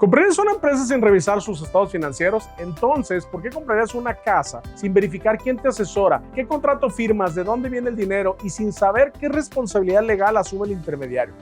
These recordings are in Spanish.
¿Comprarías una empresa sin revisar sus estados financieros? Entonces, ¿por qué comprarías una casa sin verificar quién te asesora, qué contrato firmas, de dónde viene el dinero y sin saber qué responsabilidad legal asume el intermediario?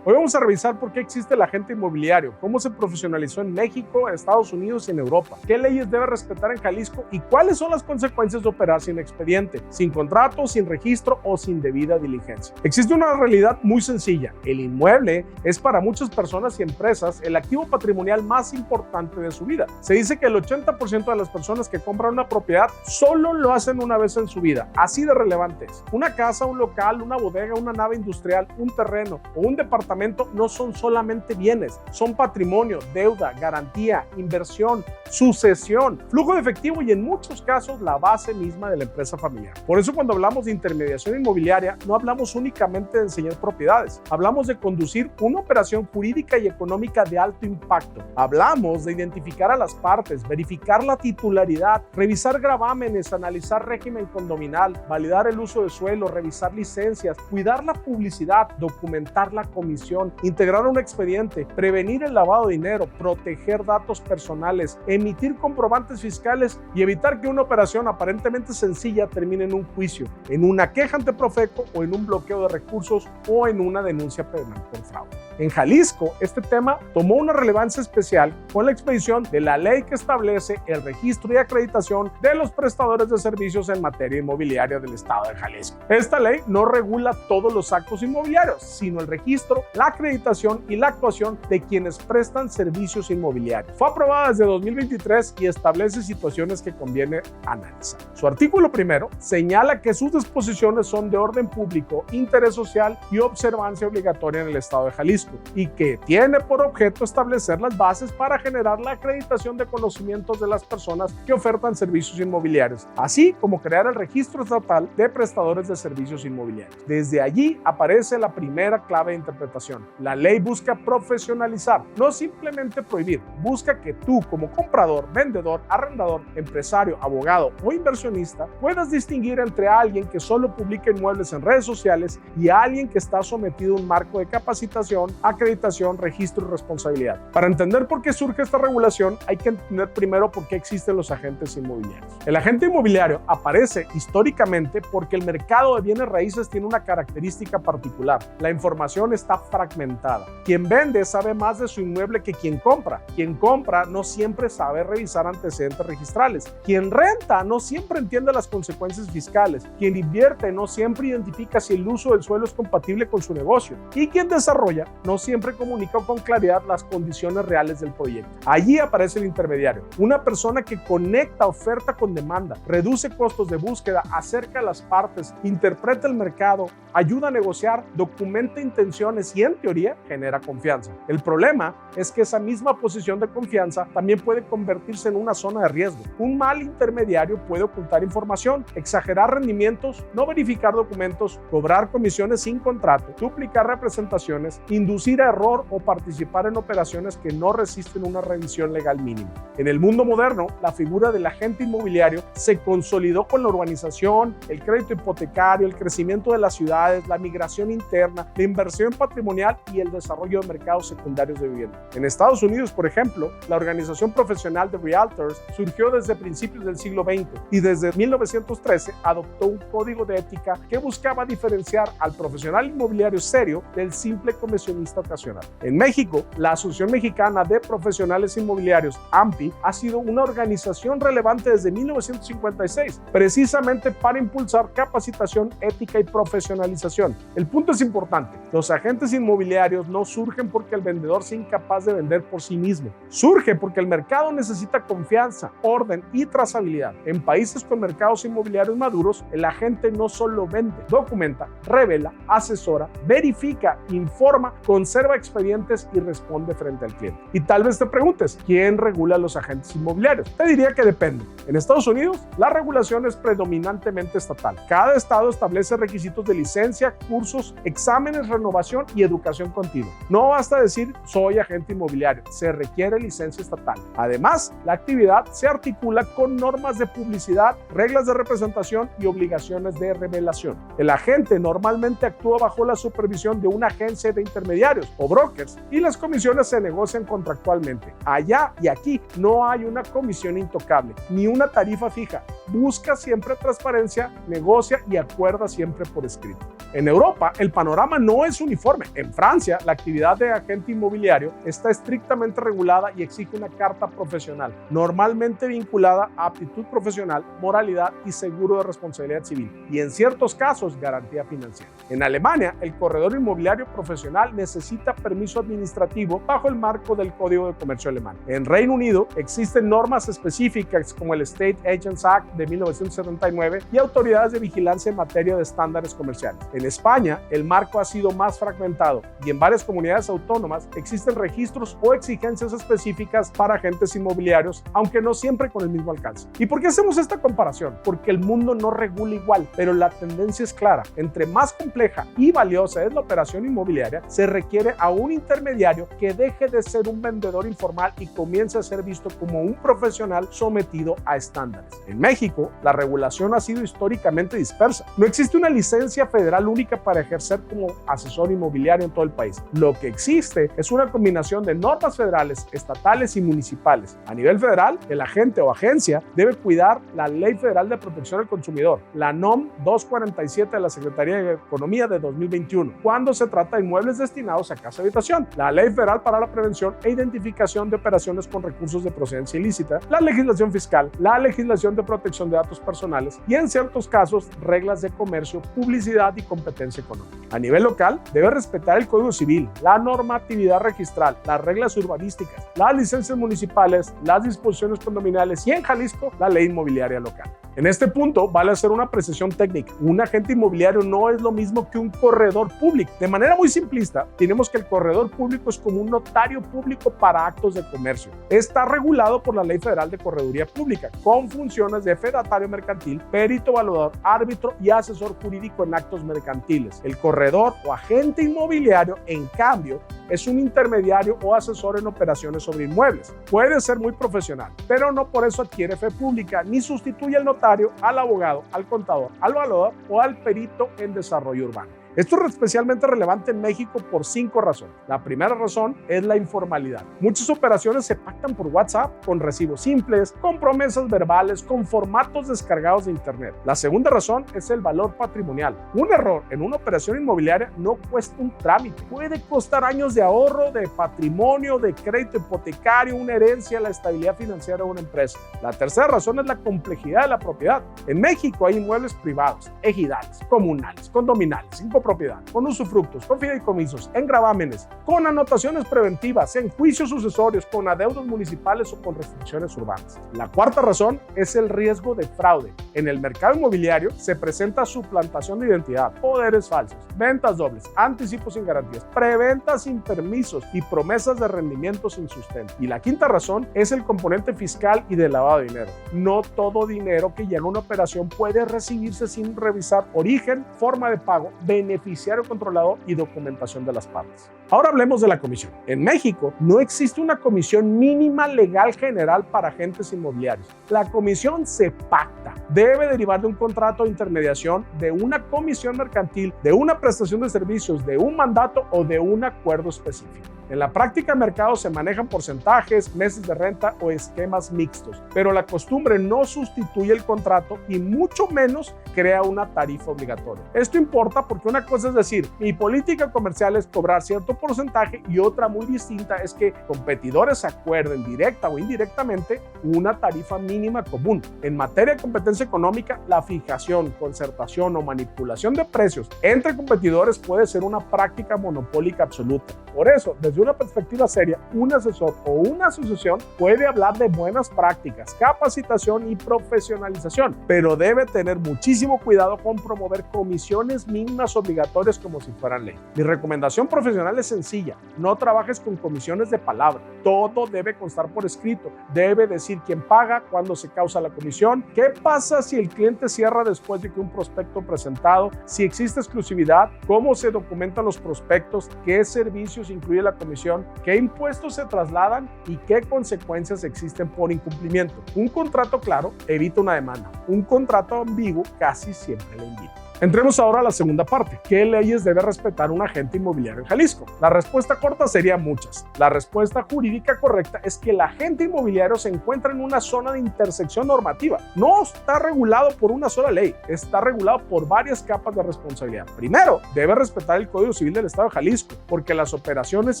Hoy vamos a revisar por qué existe el agente inmobiliario, cómo se profesionalizó en México, Estados Unidos y en Europa, qué leyes debe respetar en Jalisco y cuáles son las consecuencias de operar sin expediente, sin contrato, sin registro o sin debida diligencia. Existe una realidad muy sencilla. El inmueble es para muchas personas y empresas el activo patrimonial más importante de su vida. Se dice que el 80% de las personas que compran una propiedad solo lo hacen una vez en su vida. Así de relevante es. Una casa, un local, una bodega, una nave industrial, un terreno o un departamento no son solamente bienes, son patrimonio, deuda, garantía, inversión, sucesión, flujo de efectivo y en muchos casos la base misma de la empresa familiar. Por eso cuando hablamos de intermediación inmobiliaria no hablamos únicamente de enseñar propiedades, hablamos de conducir una operación jurídica y económica de alto impacto. Hablamos de identificar a las partes, verificar la titularidad, revisar gravámenes, analizar régimen condominal, validar el uso de suelo, revisar licencias, cuidar la publicidad, documentar la comisión, integrar un expediente, prevenir el lavado de dinero, proteger datos personales, emitir comprobantes fiscales y evitar que una operación aparentemente sencilla termine en un juicio, en una queja ante Profeco o en un bloqueo de recursos o en una denuncia penal por fraude. En Jalisco, este tema tomó una relevancia especial con la expedición de la ley que establece el registro y acreditación de los prestadores de servicios en materia inmobiliaria del estado de Jalisco. Esta ley no regula todos los actos inmobiliarios, sino el registro, la acreditación y la actuación de quienes prestan servicios inmobiliarios. Fue aprobada desde 2023 y establece situaciones que conviene analizar. Su artículo primero señala que sus disposiciones son de orden público, interés social y observancia obligatoria en el estado de Jalisco, y que tiene por objeto establecer las bases para generar la acreditación de conocimientos de las personas que ofertan servicios inmobiliarios, así como crear el registro estatal de prestadores de servicios inmobiliarios. Desde allí aparece la primera clave de interpretación. La ley busca profesionalizar, no simplemente prohibir. Busca que tú, como comprador, vendedor, arrendador, empresario, abogado o inversionista, puedas distinguir entre alguien que solo publica inmuebles en redes sociales y alguien que está sometido a un marco de capacitación, acreditación, registro y responsabilidad. Para entender por qué surge esta regulación, hay que entender primero por qué existen los agentes inmobiliarios. El agente inmobiliario aparece históricamente porque el mercado de bienes raíces tiene una característica particular. La información está fragmentada. Quien vende sabe más de su inmueble que quien compra. Quien compra no siempre sabe revisar antecedentes registrales. Quien renta no siempre entiende las consecuencias fiscales. Quien invierte no siempre identifica si el uso del suelo es compatible con su negocio. Y quien desarrolla no siempre comunica con claridad las condiciones reales del proyecto. Allí aparece el intermediario, una persona que conecta oferta con demanda, reduce costos de búsqueda, acerca a las partes, interpreta el mercado, ayuda a negociar, documenta intenciones y en teoría genera confianza. El problema es que esa misma posición de confianza también puede convertirse en una zona de riesgo. Un mal intermediario puede ocultar información, exagerar rendimientos, no verificar documentos, cobrar comisiones sin contrato, duplicar representaciones, inducir a error o participar en operaciones que no resisten una revisión legal mínima. En el mundo moderno, la figura del agente inmobiliario se consolidó con la urbanización, el crédito hipotecario, el crecimiento de las ciudades, la migración interna, la inversión patrimonial y el desarrollo de mercados secundarios de vivienda. En Estados Unidos, por ejemplo, la organización profesional de Realtors surgió desde principios del siglo XX y desde 1913 adoptó un código de ética que buscaba diferenciar al profesional inmobiliario serio del simple comisionista ocasional. En México, la Asociación Mexicana de Profesionales Inmobiliarios, AMPI, ha sido una organización relevante desde 1956, precisamente para impulsar capacitación, ética y profesionalización. El punto es importante. Los agentes inmobiliarios no surgen porque el vendedor sea incapaz de vender por sí mismo. Surge porque el mercado necesita confianza, orden y trazabilidad. En países con mercados inmobiliarios maduros, el agente no solo vende, documenta, revela, asesora, verifica, informa, conserva expedientes y responde frente al cliente. Y tal vez te preguntes, ¿quién regula a los agentes inmobiliarios? Te diría que depende. En Estados Unidos, la regulación es predominantemente estatal. Cada estado establece requisitos de licencia, cursos, exámenes, renovación y educación continua. No basta decir soy agente inmobiliario, se requiere licencia estatal. Además, la actividad se articula con normas de publicidad, reglas de representación y obligaciones de revelación. El agente normalmente actúa bajo la supervisión de una agencia de intermediarios o brokers y las comisiones se negocian contractualmente. Allá y aquí no hay una comisión intocable ni una tarifa fija. Busca siempre transparencia, negocia y acuerda siempre por escrito. En Europa, el panorama no es uniforme. En Francia, la actividad de agente inmobiliario está estrictamente regulada y exige una carta profesional, normalmente vinculada a aptitud profesional, moralidad y seguro de responsabilidad civil, y en ciertos casos, garantía financiera. En Alemania, el corredor inmobiliario profesional necesita permiso administrativo bajo el marco del Código de Comercio alemán. En Reino Unido, existen normas específicas como el State Agents Act de 1979 y autoridades de vigilancia en materia de estándares comerciales. En España, el marco ha sido más fragmentado y en varias comunidades autónomas existen registros o exigencias específicas para agentes inmobiliarios, aunque no siempre con el mismo alcance. ¿Y por qué hacemos esta comparación? Porque el mundo no regula igual, pero la tendencia es clara. Entre más compleja y valiosa es la operación inmobiliaria, se requiere a un intermediario que deje de ser un vendedor informal y comience a ser visto como un profesional sometido a estándares. En México, la regulación ha sido históricamente dispersa. No existe una licencia federal única para ejercer como asesor inmobiliario en todo el país. Lo que existe es una combinación de normas federales, estatales y municipales. A nivel federal, el agente o agencia debe cuidar la Ley Federal de Protección al Consumidor, la NOM 247 de la Secretaría de Economía de 2021, cuando se trata de inmuebles destinados a casa habitación, la Ley Federal para la Prevención e Identificación de Operaciones con Recursos de Procedencia Ilícita, la legislación fiscal, la legislación de protección de datos personales y, en ciertos casos, reglas de comercio, publicidad y competencia económica. A nivel local, debe respetar el Código Civil, la normatividad registral, las reglas urbanísticas, las licencias municipales, las disposiciones condominiales y, en Jalisco, la ley inmobiliaria local. En este punto, vale hacer una precisión técnica. Un agente inmobiliario no es lo mismo que un corredor público. De manera muy simplista, tenemos que el corredor público es como un notario público para actos de comercio. Está regulado por la Ley Federal de Correduría Pública, con funciones de fedatario mercantil, perito evaluador, árbitro y asesor jurídico en actos mercantiles. El corredor o agente inmobiliario, en cambio, es un intermediario o asesor en operaciones sobre inmuebles. Puede ser muy profesional, pero no por eso adquiere fe pública ni sustituye al notario, al abogado, al contador, al evaluador o al perito en desarrollo urbano. Esto es especialmente relevante en México por 5 razones. La primera razón es la informalidad. Muchas operaciones se pactan por WhatsApp, con recibos simples, con promesas verbales, con formatos descargados de Internet. La segunda razón es el valor patrimonial. Un error en una operación inmobiliaria no cuesta un trámite. Puede costar años de ahorro, de patrimonio, de crédito hipotecario, una herencia, la estabilidad financiera de una empresa. La tercera razón es la complejidad de la propiedad. En México hay inmuebles privados, ejidales, comunales, condominales, propiedad, con usufructos, con fideicomisos, en gravámenes, con anotaciones preventivas, en juicios sucesorios, con adeudos municipales o con restricciones urbanas. La cuarta razón es el riesgo de fraude. En el mercado inmobiliario se presenta suplantación de identidad, poderes falsos, ventas dobles, anticipos sin garantías, preventas sin permisos y promesas de rendimiento sin sustento. Y la quinta razón es el componente fiscal y de lavado de dinero. No todo dinero que llega a una operación puede recibirse sin revisar origen, forma de pago, beneficiario controlador y documentación de las partes. Ahora hablemos de la comisión. En México no existe una comisión mínima legal general para agentes inmobiliarios. La comisión se pacta. Debe derivar de un contrato de intermediación, de una comisión mercantil, de una prestación de servicios, de un mandato o de un acuerdo específico. En la práctica de mercado se manejan porcentajes, meses de renta o esquemas mixtos, pero la costumbre no sustituye el contrato y mucho menos crea una tarifa obligatoria. Esto importa porque una cosa es decir, mi política comercial es cobrar cierto porcentaje y otra muy distinta es que competidores acuerden directa o indirectamente una tarifa mínima común. En materia de competencia económica, la fijación, concertación o manipulación de precios entre competidores puede ser una práctica monopólica absoluta. Por eso, desde desde una perspectiva seria, un asesor o una asociación puede hablar de buenas prácticas, capacitación y profesionalización, pero debe tener muchísimo cuidado con promover comisiones mínimas obligatorias como si fueran ley. Mi recomendación profesional es sencilla: no trabajes con comisiones de palabra. Todo debe constar por escrito. Debe decir quién paga, cuándo se causa la comisión, qué pasa si el cliente cierra después de que un prospecto presentado, si existe exclusividad, cómo se documentan los prospectos, qué servicios incluye la comisión, qué impuestos se trasladan y qué consecuencias existen por incumplimiento. Un contrato claro evita una demanda. Un contrato ambiguo casi siempre le invita. Entremos ahora a la segunda parte. ¿Qué leyes debe respetar un agente inmobiliario en Jalisco? La respuesta corta sería muchas. La respuesta jurídica correcta es que el agente inmobiliario se encuentra en una zona de intersección normativa. No está regulado por una sola ley, está regulado por varias capas de responsabilidad. Primero, debe respetar el Código Civil del Estado de Jalisco, porque las operaciones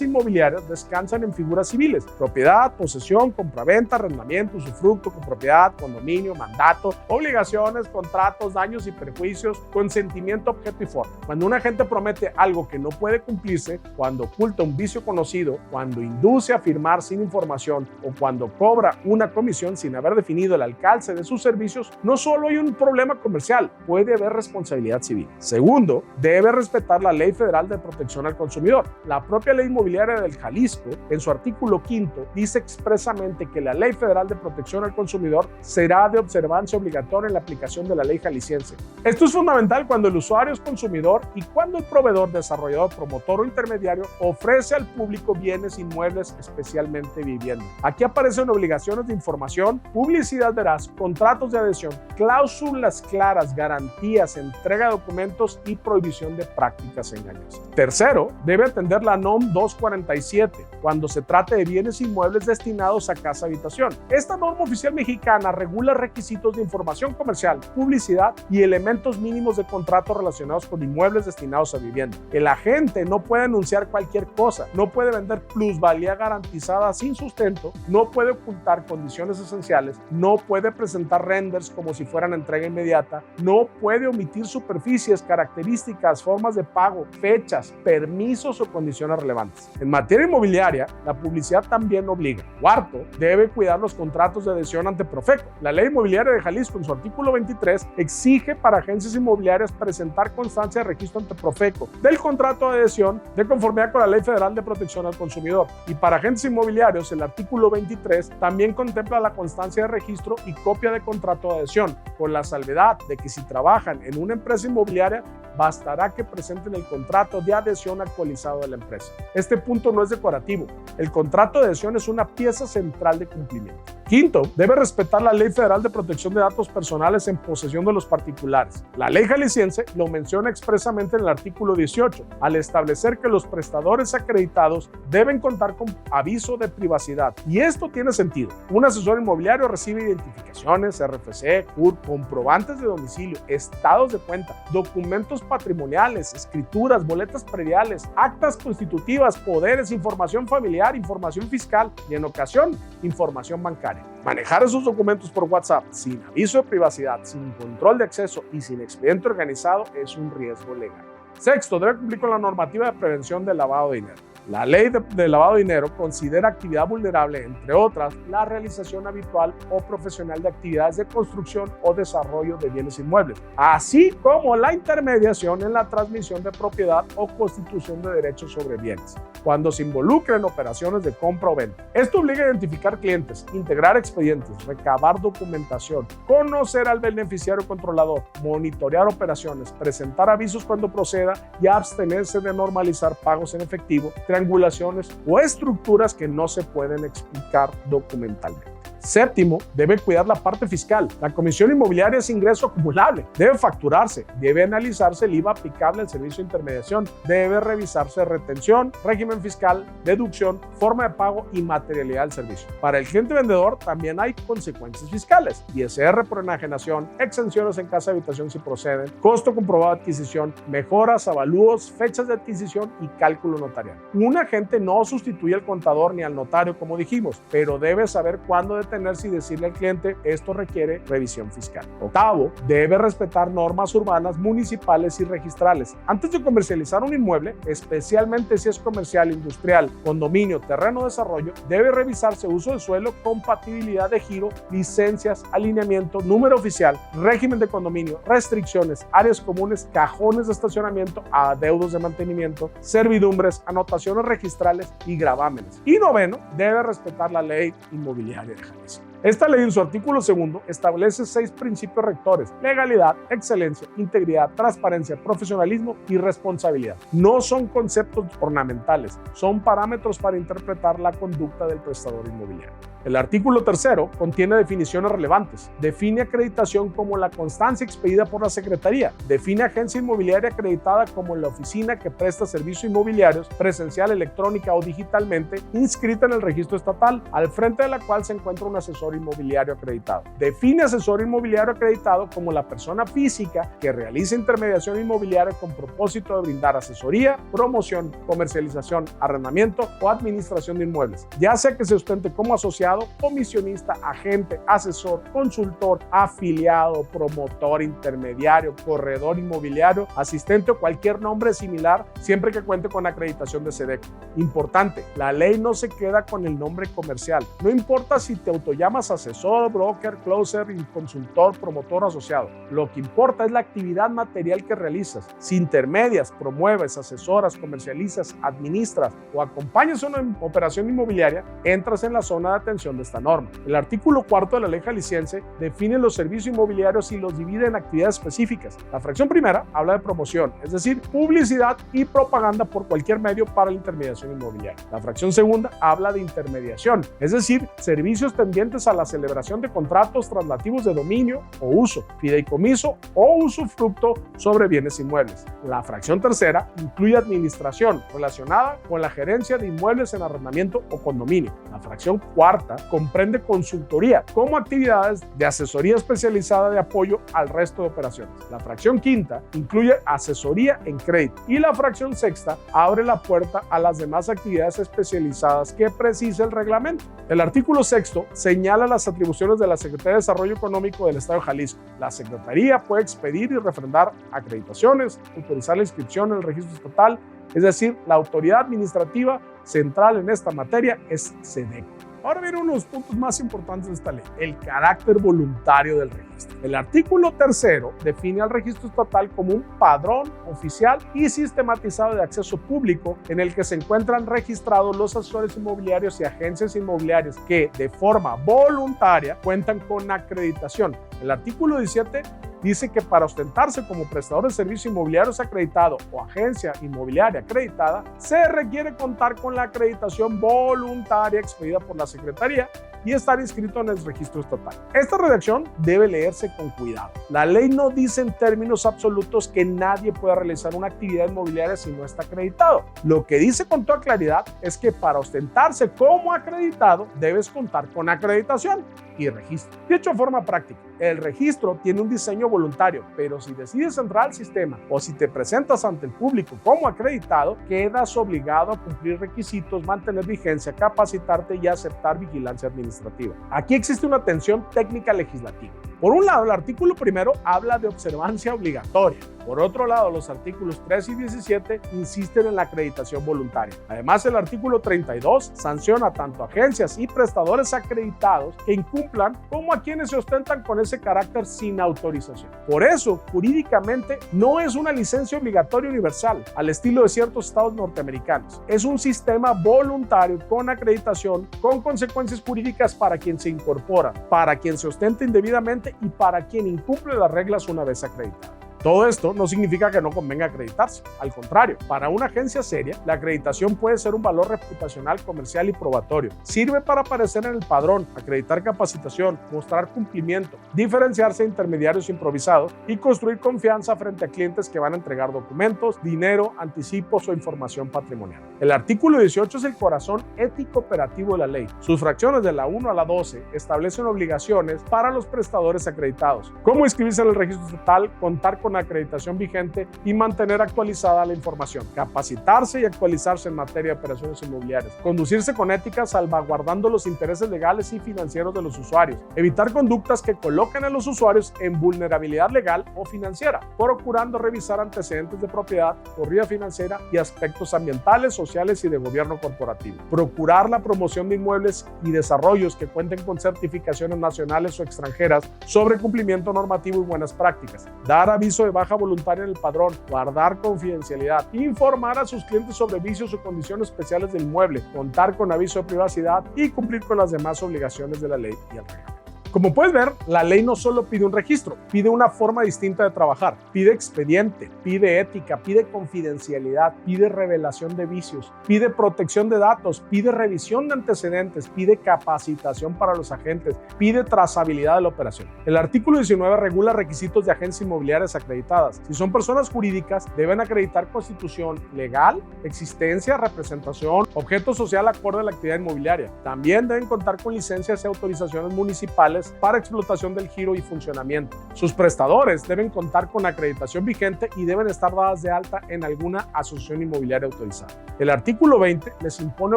inmobiliarias descansan en figuras civiles: propiedad, posesión, compraventa, arrendamiento, usufructo, copropiedad, condominio, mandato, obligaciones, contratos, daños y perjuicios, consentimiento, objeto y forma. Cuando un agente promete algo que no puede cumplirse, cuando oculta un vicio conocido, cuando induce a firmar sin información o cuando cobra una comisión sin haber definido el alcance de sus servicios, no solo hay un problema comercial, puede haber responsabilidad civil. Segundo, debe respetar la Ley Federal de Protección al Consumidor. La propia Ley Inmobiliaria del Jalisco, en su artículo 5, dice expresamente que la Ley Federal de Protección al Consumidor será de observancia obligatoria en la aplicación de la ley jalisciense. Esto es fundamental cuando el usuario es consumidor y cuando el proveedor, desarrollador, promotor o intermediario ofrece al público bienes inmuebles, especialmente vivienda. Aquí aparecen obligaciones de información, publicidad veraz, contratos de adhesión, cláusulas claras, garantías, entrega de documentos y prohibición de prácticas engañosas. Tercero, debe atender la NOM 247 cuando se trate de bienes inmuebles destinados a casa-habitación. Esta norma oficial mexicana regula requisitos de información comercial, publicidad y elementos mínimos de contratos relacionados con inmuebles destinados a vivienda. El agente no puede anunciar cualquier cosa, no puede vender plusvalía garantizada sin sustento, no puede ocultar condiciones esenciales, no puede presentar renders como si fueran entrega inmediata, no puede omitir superficies, características, formas de pago, fechas, permisos o condiciones relevantes. En materia inmobiliaria, la publicidad también obliga. Cuarto, debe cuidar los contratos de adhesión ante Profeco. La Ley Inmobiliaria de Jalisco, en su artículo 23, exige para agencias inmobiliarias presentar constancia de registro ante Profeco del contrato de adhesión de conformidad con la Ley Federal de Protección al Consumidor. Y para agentes inmobiliarios, el artículo 23 también contempla la constancia de registro y copia de contrato de adhesión, con la salvedad de que si trabajan en una empresa inmobiliaria, bastará que presenten el contrato de adhesión actualizado de la empresa. Este punto no es decorativo. El contrato de adhesión es una pieza central de cumplimiento. Quinto, debe respetar la Ley Federal de Protección de Datos Personales en posesión de los particulares. La ley jalisciense lo menciona expresamente en el artículo 18, al establecer que los prestadores acreditados deben contar con aviso de privacidad. Y esto tiene sentido. Un asesor inmobiliario recibe identificaciones, RFC, CURP, comprobantes de domicilio, estados de cuenta, documentos patrimoniales, escrituras, boletas prediales, actas constitutivas, poderes, información familiar, información fiscal y, en ocasión, información bancaria. Manejar esos documentos por WhatsApp sin aviso de privacidad, sin control de acceso y sin expediente organizado es un riesgo legal. Sexto, debe cumplir con la normativa de prevención del lavado de dinero. La ley de lavado de dinero considera actividad vulnerable, entre otras, la realización habitual o profesional de actividades de construcción o desarrollo de bienes inmuebles, así como la intermediación en la transmisión de propiedad o constitución de derechos sobre bienes, cuando se involucra en operaciones de compra o venta. Esto obliga a identificar clientes, integrar expedientes, recabar documentación, conocer al beneficiario controlador, monitorear operaciones, presentar avisos cuando proceda y abstenerse de normalizar pagos en efectivo, triangulaciones o estructuras que no se pueden explicar documentalmente. Séptimo, debe cuidar la parte fiscal. La comisión inmobiliaria es ingreso acumulable. Debe facturarse. Debe analizarse el IVA aplicable al servicio de intermediación. Debe revisarse retención, régimen fiscal, deducción, forma de pago y materialidad del servicio. Para el cliente vendedor también hay consecuencias fiscales. ISR por enajenación, exenciones en casa de habitación si proceden, costo comprobado de adquisición, mejoras, avalúos, fechas de adquisición y cálculo notarial. Un agente no sustituye al contador ni al notario, como dijimos, pero debe saber cuándo detenerse y decirle al cliente, esto requiere revisión fiscal. Octavo, debe respetar normas urbanas, municipales y registrales. Antes de comercializar un inmueble, especialmente si es comercial, industrial, condominio, terreno de desarrollo, debe revisarse uso de suelo, compatibilidad de giro, licencias, alineamiento, número oficial, régimen de condominio, restricciones, áreas comunes, cajones de estacionamiento, adeudos de mantenimiento, servidumbres, anotaciones registrales y gravámenes. Y noveno, debe respetar la ley inmobiliaria de Jalisco. Esta ley en su artículo 2 establece 6 principios rectores: legalidad, excelencia, integridad, transparencia, profesionalismo y responsabilidad. No son conceptos ornamentales, son parámetros para interpretar la conducta del prestador inmobiliario. El artículo 3 contiene definiciones relevantes. Define acreditación como la constancia expedida por la Secretaría. Define agencia inmobiliaria acreditada como la oficina que presta servicios inmobiliarios presencial, electrónica o digitalmente, inscrita en el registro estatal, al frente de la cual se encuentra un asesor inmobiliario acreditado. Define asesor inmobiliario acreditado como la persona física que realiza intermediación inmobiliaria con propósito de brindar asesoría, promoción, comercialización, arrendamiento o administración de inmuebles, ya sea que se sustente como asociado, comisionista, agente, asesor, consultor, afiliado, promotor, intermediario, corredor inmobiliario, asistente o cualquier nombre similar, siempre que cuente con acreditación de SEDECO. Importante, la ley no se queda con el nombre comercial. No importa si te autollamas asesor, broker, closer, consultor, promotor o asociado. Lo que importa es la actividad material que realizas. Si intermedias, promueves, asesoras, comercializas, administras o acompañas una operación inmobiliaria, entras en la zona de atención de esta norma. El artículo 4 de la ley jalisciense define los servicios inmobiliarios y los divide en actividades específicas. La fracción primera habla de promoción, es decir, publicidad y propaganda por cualquier medio para la intermediación inmobiliaria. La fracción segunda habla de intermediación, es decir, servicios tendientes a la celebración de contratos traslativos de dominio o uso, fideicomiso o usufructo sobre bienes inmuebles. La fracción tercera incluye administración relacionada con la gerencia de inmuebles en arrendamiento o condominio. La fracción cuarta comprende consultoría como actividades de asesoría especializada de apoyo al resto de operaciones. La fracción quinta incluye asesoría en crédito y la fracción sexta abre la puerta a las demás actividades especializadas que precisa el reglamento. El artículo 6 señala las atribuciones de la Secretaría de Desarrollo Económico del Estado de Jalisco. La Secretaría puede expedir y refrendar acreditaciones, autorizar la inscripción en el registro estatal, es decir, la autoridad administrativa central en esta materia es SEDECO. Ahora vienen unos puntos más importantes de esta ley: el carácter voluntario del registro. El artículo 3 define al registro estatal como un padrón oficial y sistematizado de acceso público en el que se encuentran registrados los asesores inmobiliarios y agencias inmobiliarias que de forma voluntaria cuentan con acreditación. El artículo 17 dice que para ostentarse como prestador de servicios inmobiliarios acreditado o agencia inmobiliaria acreditada, se requiere contar con la acreditación voluntaria expedida por la Secretaría y estar inscrito en el registro estatal. Esta redacción debe leerse con cuidado. La ley no dice en términos absolutos que nadie pueda realizar una actividad inmobiliaria si no está acreditado. Lo que dice con toda claridad es que para ostentarse como acreditado debes contar con acreditación y registro. Dicho de forma práctica, el registro tiene un diseño voluntario, pero si decides entrar al sistema o si te presentas ante el público como acreditado, quedas obligado a cumplir requisitos, mantener vigencia, capacitarte y aceptar vigilancia administrativa. Aquí existe una tensión técnica legislativa. Por un lado, el artículo 1 habla de observancia obligatoria. Por otro lado, los artículos 3 y 17 insisten en la acreditación voluntaria. Además, el artículo 32 sanciona tanto a agencias y prestadores acreditados que incumplan como a quienes se ostentan con ese carácter sin autorización. Por eso, jurídicamente, no es una licencia obligatoria universal, al estilo de ciertos estados norteamericanos. Es un sistema voluntario con acreditación, con consecuencias jurídicas para quien se incorpora, para quien se ostenta indebidamente y para quien incumple las reglas una vez acreditado. Todo esto no significa que no convenga acreditarse. Al contrario, para una agencia seria, la acreditación puede ser un valor reputacional, comercial y probatorio. Sirve para aparecer en el padrón, acreditar capacitación, mostrar cumplimiento, diferenciarse de intermediarios improvisados y construir confianza frente a clientes que van a entregar documentos, dinero, anticipos o información patrimonial. El artículo 18 es el corazón ético operativo de la ley. Sus fracciones de la 1 a la 12 establecen obligaciones para los prestadores acreditados, como inscribirse en el registro estatal, contar con con acreditación vigente y mantener actualizada la información, capacitarse y actualizarse en materia de operaciones inmobiliarias, conducirse con ética salvaguardando los intereses legales y financieros de los usuarios, evitar conductas que coloquen a los usuarios en vulnerabilidad legal o financiera, procurando revisar antecedentes de propiedad, corrida financiera y aspectos ambientales, sociales y de gobierno corporativo, procurar la promoción de inmuebles y desarrollos que cuenten con certificaciones nacionales o extranjeras sobre cumplimiento normativo y buenas prácticas, dar aviso de baja voluntaria en el padrón, guardar confidencialidad, informar a sus clientes sobre vicios o condiciones especiales del inmueble, contar con aviso de privacidad y cumplir con las demás obligaciones de la ley y el reglamento. Como puedes ver, la ley no solo pide un registro, pide una forma distinta de trabajar, pide expediente, pide ética, pide confidencialidad, pide revelación de vicios, pide protección de datos, pide revisión de antecedentes, pide capacitación para los agentes, pide trazabilidad de la operación. El artículo 19 regula requisitos de agencias inmobiliarias acreditadas. Si son personas jurídicas, deben acreditar constitución legal, existencia, representación, objeto social acorde a la actividad inmobiliaria. También deben contar con licencias y autorizaciones municipales para explotación del giro y funcionamiento. Sus prestadores deben contar con acreditación vigente y deben estar dadas de alta en alguna asociación inmobiliaria autorizada. El artículo 20 les impone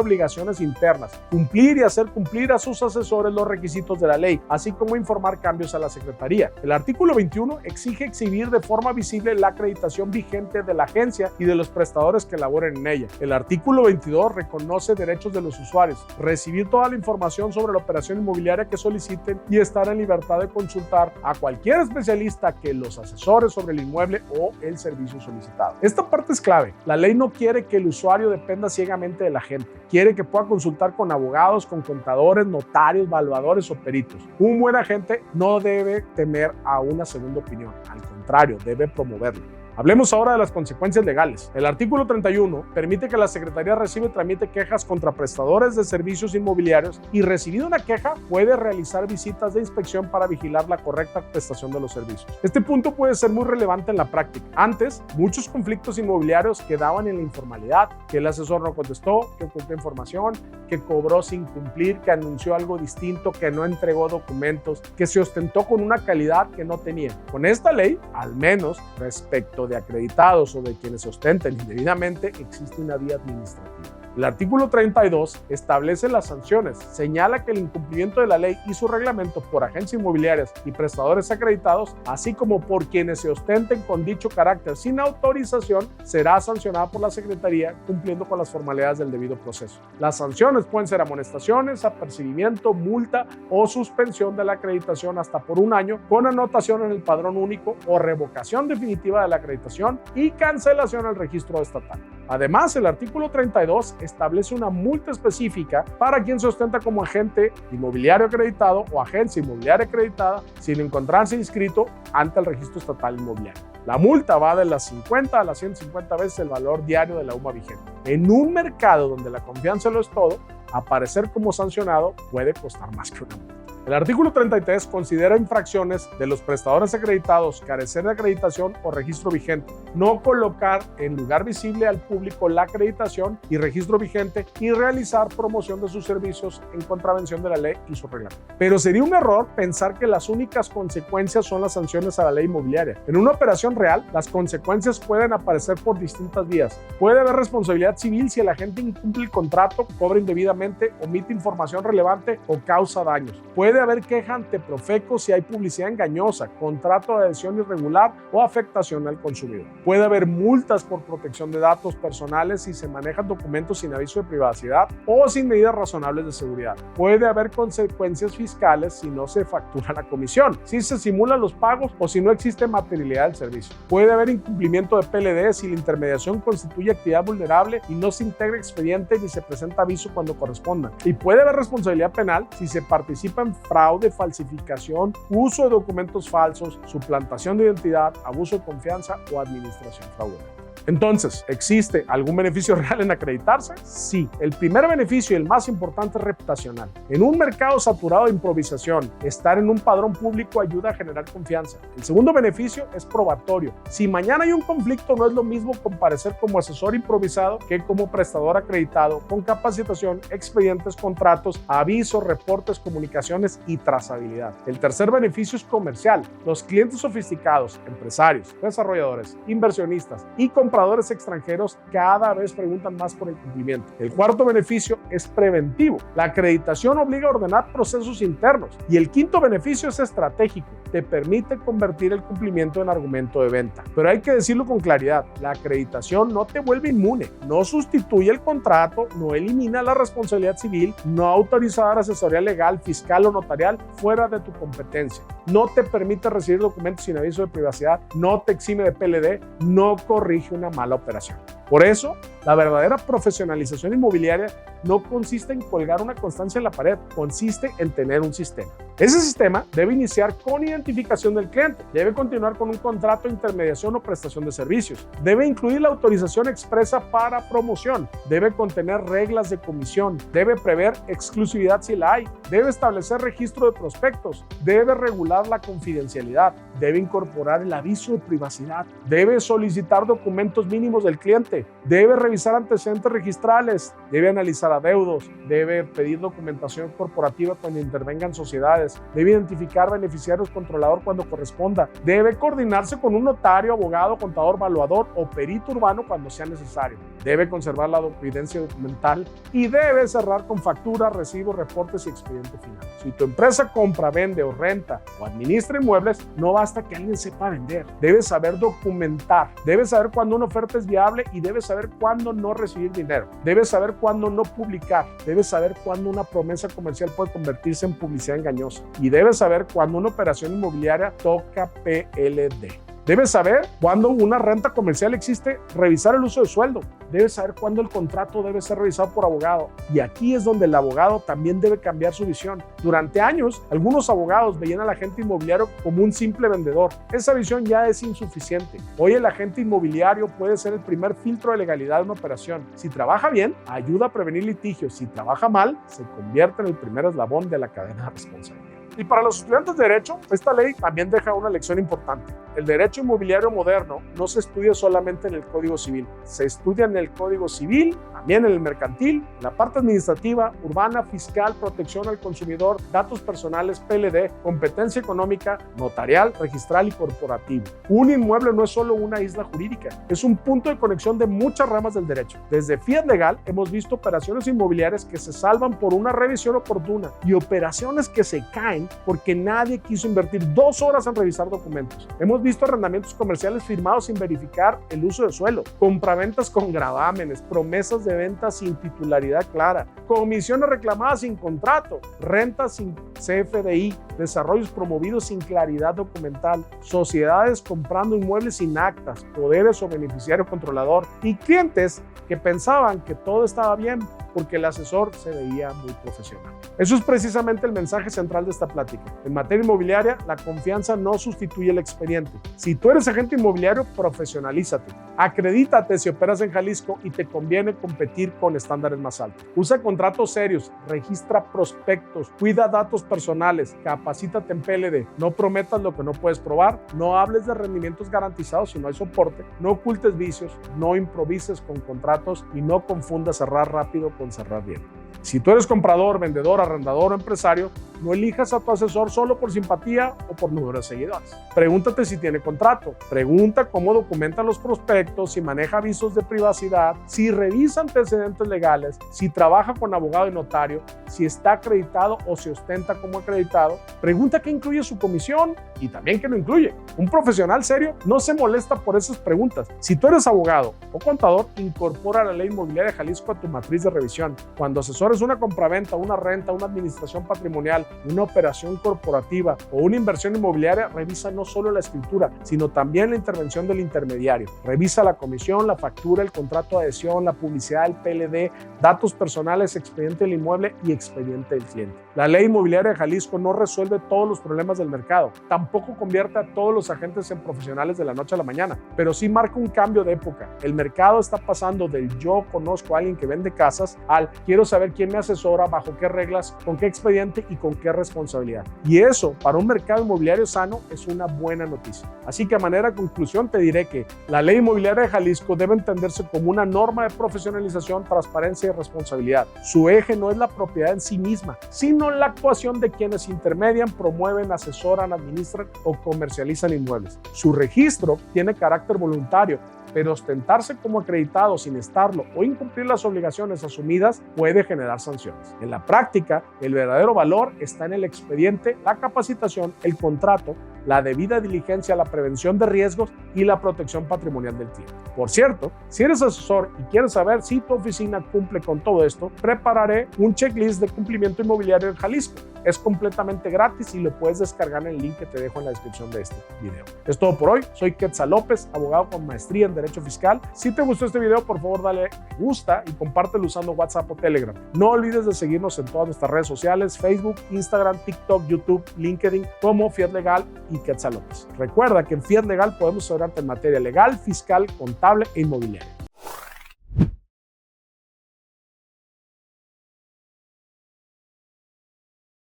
obligaciones internas, cumplir y hacer cumplir a sus asesores los requisitos de la ley, así como informar cambios a la Secretaría. El artículo 21 exige exhibir de forma visible la acreditación vigente de la agencia y de los prestadores que laboren en ella. El artículo 22 reconoce derechos de los usuarios, recibir toda la información sobre la operación inmobiliaria que soliciten y estar en libertad de consultar a cualquier especialista que los asesore sobre el inmueble o el servicio solicitado. Esta parte es clave. La ley no quiere que el usuario dependa ciegamente de la agente. Quiere que pueda consultar con abogados, con contadores, notarios, evaluadores o peritos. Un buen agente no debe temer a una segunda opinión. Al contrario, debe promoverla. Hablemos ahora de las consecuencias legales. El artículo 31 permite que la Secretaría reciba y tramite quejas contra prestadores de servicios inmobiliarios y, recibida una queja, puede realizar visitas de inspección para vigilar la correcta prestación de los servicios. Este punto puede ser muy relevante en la práctica. Antes, muchos conflictos inmobiliarios quedaban en la informalidad, que el asesor no contestó, que ocultó información, que cobró sin cumplir, que anunció algo distinto, que no entregó documentos, que se ostentó con una calidad que no tenía. Con esta ley, al menos respecto de acreditados o de quienes se ostenten indebidamente, existe una vía administrativa. El artículo 32 establece las sanciones, señala que el incumplimiento de la ley y su reglamento por agencias inmobiliarias y prestadores acreditados, así como por quienes se ostenten con dicho carácter sin autorización, será sancionada por la Secretaría cumpliendo con las formalidades del debido proceso. Las sanciones pueden ser amonestaciones, apercibimiento, multa o suspensión de la acreditación hasta por un año con anotación en el padrón único o revocación definitiva de la acreditación y cancelación al registro estatal. Además, el artículo 32 establece una multa específica para quien se ostenta como agente inmobiliario acreditado o agencia inmobiliaria acreditada sin encontrarse inscrito ante el registro estatal inmobiliario. La multa va de las 50 a las 150 veces el valor diario de la UMA vigente. En un mercado donde la confianza lo es todo, aparecer como sancionado puede costar más que una multa. El artículo 33 considera infracciones de los prestadores acreditados carecer de acreditación o registro vigente, no colocar en lugar visible al público la acreditación y registro vigente y realizar promoción de sus servicios en contravención de la ley y su reglamento. Pero sería un error pensar que las únicas consecuencias son las sanciones a la ley inmobiliaria. En una operación real, las consecuencias pueden aparecer por distintas vías. Puede haber responsabilidad civil si el agente incumple el contrato, cobra indebidamente, omite información relevante o causa daños. Puede haber queja ante Profeco si hay publicidad engañosa, contrato de adhesión irregular o afectación al consumidor. Puede haber multas por protección de datos personales si se manejan documentos sin aviso de privacidad o sin medidas razonables de seguridad. Puede haber consecuencias fiscales si no se factura la comisión, si se simulan los pagos o si no existe materialidad del servicio. Puede haber incumplimiento de PLD si la intermediación constituye actividad vulnerable y no se integra expediente ni se presenta aviso cuando corresponda. Y puede haber responsabilidad penal si se participa en fraude, falsificación, uso de documentos falsos, suplantación de identidad, abuso de confianza o administración fraudulenta. Entonces, ¿existe algún beneficio real en acreditarse? Sí. El primer beneficio y el más importante es reputacional. En un mercado saturado de improvisación, estar en un padrón público ayuda a generar confianza. El segundo beneficio es probatorio. Si mañana hay un conflicto, no es lo mismo comparecer como asesor improvisado que como prestador acreditado con capacitación, expedientes, contratos, avisos, reportes, comunicaciones y trazabilidad. El tercer beneficio es comercial. Los clientes sofisticados, empresarios, desarrolladores, inversionistas y compradores extranjeros cada vez preguntan más por el cumplimiento. El cuarto beneficio es preventivo. La acreditación obliga a ordenar procesos internos. Y el quinto beneficio es estratégico. Te permite convertir el cumplimiento en argumento de venta. Pero hay que decirlo con claridad, la acreditación no te vuelve inmune, no sustituye el contrato, no elimina la responsabilidad civil, no autoriza dar asesoría legal, fiscal o notarial fuera de tu competencia. No te permite recibir documentos sin aviso de privacidad, no te exime de PLD, no corrige una mala operación. Por eso, la verdadera profesionalización inmobiliaria no consiste en colgar una constancia en la pared, consiste en tener un sistema. Ese sistema debe iniciar con identificación del cliente, debe continuar con un contrato de intermediación o prestación de servicios, debe incluir la autorización expresa para promoción, debe contener reglas de comisión, debe prever exclusividad si la hay, debe establecer registro de prospectos, debe regular la confidencialidad, debe incorporar el aviso de privacidad, debe solicitar documentos mínimos del cliente, debe revisar antecedentes registrales, debe analizar adeudos, debe pedir documentación corporativa cuando intervengan sociedades, debe identificar beneficiarios controlador cuando corresponda, debe coordinarse con un notario, abogado, contador, evaluador o perito urbano cuando sea necesario, debe conservar la evidencia documental y debe cerrar con facturas, recibos, reportes y expediente final. Si tu empresa compra, vende o renta o administra inmuebles, no basta que alguien sepa vender, debe saber documentar, debe saber cuándo una oferta es viable y debe saber cuándo no recibir dinero, debe saber cuándo no publicar, debe saber cuándo una promesa comercial puede convertirse en publicidad engañosa y debe saber cuándo una operación inmobiliaria toca PLD. Debes saber cuándo una renta comercial existe, revisar el uso de sueldo. Debes saber cuándo el contrato debe ser revisado por abogado. Y aquí es donde el abogado también debe cambiar su visión. Durante años, algunos abogados veían al agente inmobiliario como un simple vendedor. Esa visión ya es insuficiente. Hoy el agente inmobiliario puede ser el primer filtro de legalidad de una operación. Si trabaja bien, ayuda a prevenir litigios. Si trabaja mal, se convierte en el primer eslabón de la cadena de responsabilidad. Y para los estudiantes de Derecho, esta ley también deja una lección importante. El derecho inmobiliario moderno no se estudia solamente en el Código Civil, se estudia en el Código Civil, también en el mercantil, en la parte administrativa, urbana, fiscal, protección al consumidor, datos personales, PLD, competencia económica, notarial, registral y corporativo. Un inmueble no es solo una isla jurídica, es un punto de conexión de muchas ramas del derecho. Desde fiat legal hemos visto operaciones inmobiliarias que se salvan por una revisión oportuna y operaciones que se caen porque nadie quiso invertir 2 horas en revisar documentos. Hemos visto arrendamientos comerciales firmados sin verificar el uso de suelo, compraventas con gravámenes, promesas de venta sin titularidad clara, comisiones reclamadas sin contrato, rentas sin CFDI, desarrollos promovidos sin claridad documental, sociedades comprando inmuebles sin actas, poderes o beneficiario controlador y clientes que pensaban que todo estaba bien porque el asesor se veía muy profesional. Eso es precisamente el mensaje central de esta plática. En materia inmobiliaria, la confianza no sustituye el expediente. Si tú eres agente inmobiliario, profesionalízate. Acredítate si operas en Jalisco y te conviene competir con estándares más altos. Usa contratos serios, registra prospectos, cuida datos personales, capacítate en PLD. No prometas lo que no puedes probar, no hables de rendimientos garantizados si no hay soporte, no ocultes vicios, no improvises con contratos y no confundas cerrar rápido con cerrar bien. Si tú eres comprador, vendedor, arrendador o empresario, no elijas a tu asesor solo por simpatía o por número de seguidores. Pregúntate si tiene contrato, pregunta cómo documenta los prospectos, si maneja avisos de privacidad, si revisa antecedentes legales, si trabaja con abogado y notario, si está acreditado o se ostenta como acreditado. Pregunta qué incluye su comisión y también qué no incluye. Un profesional serio no se molesta por esas preguntas. Si tú eres abogado o contador, incorpora la Ley Inmobiliaria de Jalisco a tu matriz de revisión. Cuando asesores una compraventa, una renta, una administración patrimonial, una operación corporativa o una inversión inmobiliaria, revisa no solo la escritura, sino también la intervención del intermediario. Revisa la comisión, la factura, el contrato de adhesión, la publicidad, el PLD, datos personales, expediente del inmueble y expediente del cliente. La ley inmobiliaria de Jalisco no resuelve todos los problemas del mercado, tampoco convierte a todos los agentes en profesionales de la noche a la mañana, pero sí marca un cambio de época. El mercado está pasando del yo conozco a alguien que vende casas al quiero saber quién me asesora, bajo qué reglas, con qué expediente y con qué responsabilidad. Y eso, para un mercado inmobiliario sano, es una buena noticia. Así que a manera de conclusión te diré que la ley inmobiliaria de Jalisco debe entenderse como una norma de profesionalización, transparencia y responsabilidad. Su eje no es la propiedad en sí misma, sino la actuación de quienes intermedian, promueven, asesoran, administran o comercializan inmuebles. Su registro tiene carácter voluntario, pero ostentarse como acreditado sin estarlo o incumplir las obligaciones asumidas puede generar sanciones. En la práctica, el verdadero valor está en el expediente, la capacitación, el contrato, la debida diligencia, la prevención de riesgos y la protección patrimonial del cliente. Por cierto, si eres asesor y quieres saber si tu oficina cumple con todo esto, prepararé un checklist de cumplimiento inmobiliario en Jalisco. Es completamente gratis y lo puedes descargar en el link que te dejo en la descripción de este video. Es todo por hoy. Soy Quetzal López, abogado con maestría en Derecho Fiscal. Si te gustó este video, por favor dale me gusta y compártelo usando WhatsApp o Telegram. No olvides de seguirnos en todas nuestras redes sociales, Facebook, Instagram, TikTok, YouTube, LinkedIn, como Fiat Legal y Quetzal López. Recuerda que en Fiat Legal podemos asesorarte en materia legal, fiscal, contable e inmobiliaria.